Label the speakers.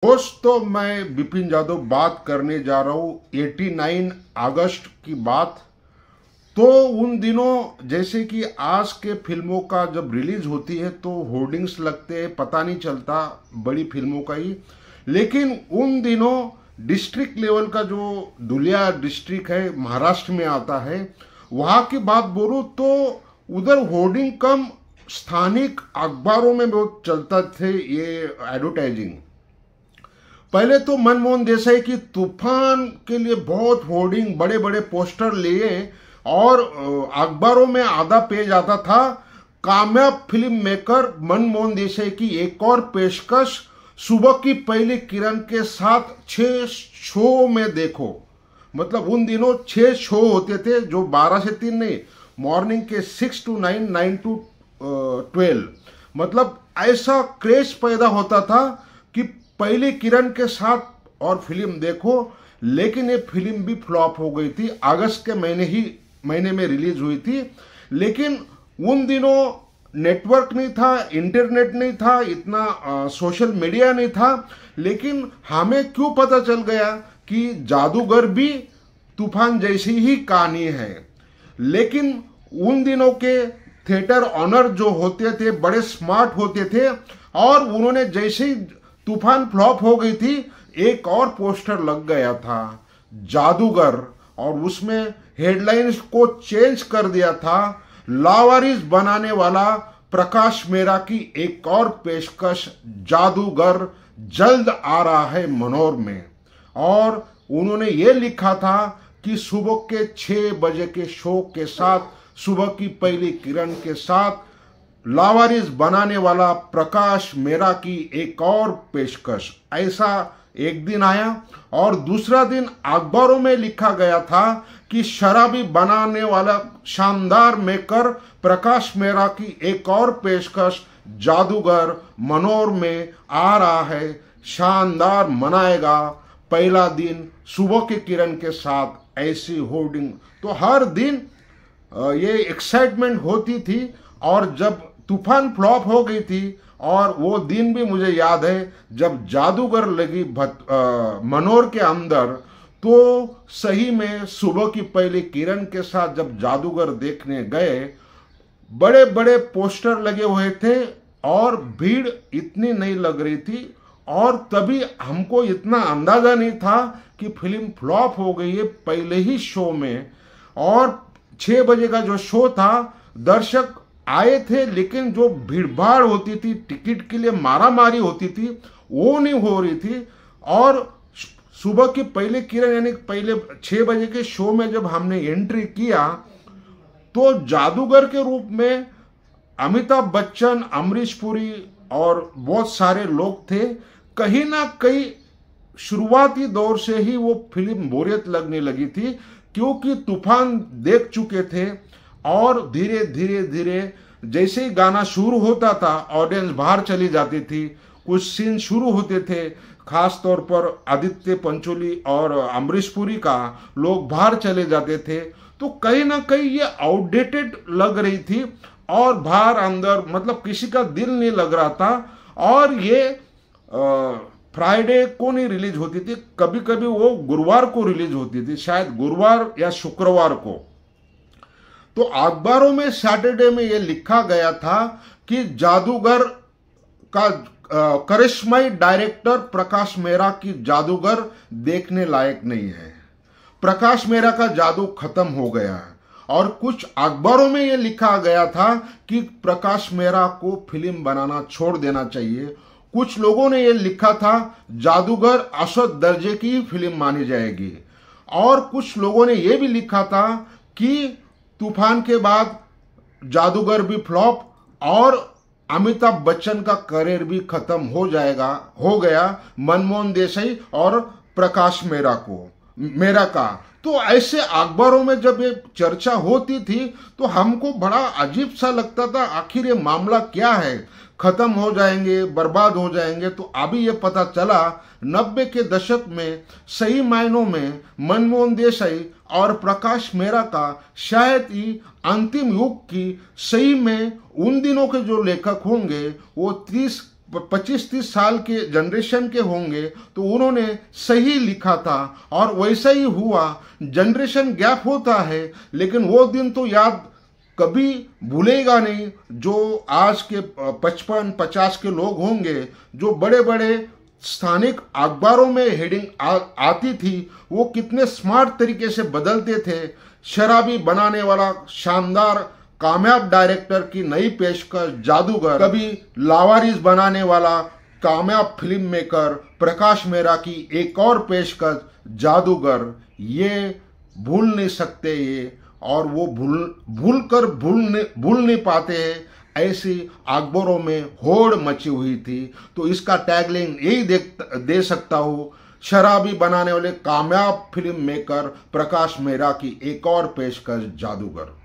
Speaker 1: दोस्तों, मैं बिपिन जादव बात करने जा रहा हूँ 89 अगस्त की बात। तो उन दिनों जैसे कि आज के फिल्मों का जब रिलीज होती है तो होर्डिंग्स लगते हैं, पता नहीं चलता बड़ी फिल्मों का ही। लेकिन उन दिनों डिस्ट्रिक्ट लेवल का जो धुलिया डिस्ट्रिक्ट है महाराष्ट्र में आता है, वहाँ की बात बोलूँ तो उधर होर्डिंग कम, स्थानिक अखबारों में बहुत चलता थे ये एडवर्टाइजिंग। पहले तो मनमोहन देसाई की तूफान के लिए बहुत होर्डिंग, बड़े बड़े पोस्टर लिए और अखबारों में आधा पेज आता था। कामयाब फिल्म मेकर मनमोहन देसाई की एक और पेशकश, सुबह की पहली किरण के साथ 6 शो में देखो। मतलब उन दिनों 6 शो होते थे, जो 12 से 3 नहीं, मॉर्निंग के 6 to 9, 9 to 12। मतलब ऐसा क्रेज पैदा होता था कि पहली किरण के साथ और फिल्म देखो। लेकिन ये फिल्म भी फ्लॉप हो गई थी। अगस्त के महीने में रिलीज हुई थी। लेकिन उन दिनों नेटवर्क नहीं था, इंटरनेट नहीं था, इतना सोशल मीडिया नहीं था। लेकिन हमें क्यों पता चल गया कि जादूगर भी तूफान जैसी ही कहानी है। लेकिन उन दिनों के थिएटर ऑनर जो होते थे बड़े स्मार्ट होते थे, और उन्होंने जैसे ही तूफान फ्लॉप हो गई थी, एक और पोस्टर लग गया था, जादूगर, और उसमें हेडलाइंस को चेंज कर दिया था। लावारिस बनाने वाला प्रकाश मेहरा की एक और पेशकश, जादूगर जल्द आ रहा है मनोर में। और उन्होंने ये लिखा था कि सुबह के 6 बजे के शो के साथ, सुबह की पहली किरण के साथ, लावारिस बनाने वाला प्रकाश मेहरा की एक और पेशकश। ऐसा एक दिन आया, और दूसरा दिन अखबारों में लिखा गया था कि शराबी बनाने वाला शानदार मेकर प्रकाश मेहरा की एक और पेशकश, जादूगर मनोर में आ रहा है, शानदार मनाएगा पहला दिन सुबह की किरण के साथ। ऐसी होर्डिंग तो हर दिन ये एक्साइटमेंट होती थी। और जब तूफान फ्लॉप हो गई थी, और वो दिन भी मुझे याद है जब जादूगर लगी मनोर के अंदर, तो सही में सुबह की पहली किरण के साथ जब जादूगर देखने गए, बड़े बड़े पोस्टर लगे हुए थे और भीड़ इतनी नहीं लग रही थी। और तभी हमको इतना अंदाजा नहीं था कि फिल्म फ्लॉप हो गई है पहले ही शो में। और 6 बजे का जो शो था, दर्शक आए थे, लेकिन जो भीड़भाड़ होती थी, टिकट के लिए मारामारी होती थी, वो नहीं हो रही थी। और सुबह की पहले किरण यानी पहले 6 बजे के शो में जब हमने एंट्री किया, तो जादूगर के रूप में अमिताभ बच्चन, अमरीश पुरी और बहुत सारे लोग थे। कहीं ना कहीं शुरुआती दौर से ही वो फिल्म बोरियत लगने लगी थी, क्योंकि तूफान देख चुके थे। और धीरे धीरे धीरे जैसे ही गाना शुरू होता था, ऑडियंस बाहर चली जाती थी। कुछ सीन शुरू होते थे, खास तौर पर आदित्य पंचोली और अमरीश पुरी का, लोग बाहर चले जाते थे। तो कहीं ना कहीं ये आउटडेटेड लग रही थी, और बाहर अंदर मतलब किसी का दिल नहीं लग रहा था। और ये फ्राइडे को नहीं रिलीज होती थी, कभी कभी वो गुरुवार को रिलीज होती थी, शायद गुरुवार या शुक्रवार को। तो अखबारों में सैटरडे में यह लिखा गया था कि जादूगर का करिश्माई डायरेक्टर प्रकाश मेहरा की जादूगर देखने लायक नहीं है। प्रकाश मेहरा का जादू खत्म हो गया है। और कुछ अखबारों में यह लिखा गया था कि प्रकाश मेहरा को फिल्म बनाना छोड़ देना चाहिए। कुछ लोगों ने यह लिखा था जादूगर औसत दर्जे की फिल्म मानी जाएगी। और कुछ लोगों ने यह भी लिखा था कि तूफान के बाद जादूगर भी फ्लॉप, और अमिताभ बच्चन का करियर भी खत्म हो गया मनमोहन देसाई और प्रकाश मेहरा का। तो ऐसे अखबारों में जब ये चर्चा होती थी, तो हमको बड़ा अजीब सा लगता था, आखिर ये मामला क्या है, खत्म हो जाएंगे, बर्बाद हो जाएंगे। तो अभी ये पता चला 90 के दशक में सही मायनों में मनमोहन देसाई और प्रकाश मेहरा का शायद ही अंतिम युग की, सही में उन दिनों के जो लेखक होंगे वो 30 25-30 साल के जनरेशन के होंगे तो उन्होंने सही लिखा था और वैसा ही हुआ। जनरेशन गैप होता है, लेकिन वो दिन तो याद कभी भूलेगा नहीं। जो आज के 55-50 के लोग होंगे, जो बड़े बड़े स्थानिक अखबारों में हेडिंग आती थी, वो कितने स्मार्ट तरीके से बदलते थे। शराबी बनाने वाला शानदार कामयाब डायरेक्टर की नई पेशकश जादूगर, कभी लावारिस बनाने वाला कामयाब फिल्म मेकर प्रकाश मेहरा की एक और पेशकश जादूगर, ये भूल नहीं सकते ये, और वो भूल नहीं पाते हैं। ऐसी अखबारों में होड़ मची हुई थी। तो इसका टैगलाइन यही दे सकता हूँ, शराबी बनाने वाले कामयाब फिल्म मेकर प्रकाश मेहरा की एक और पेशकश जादूगर।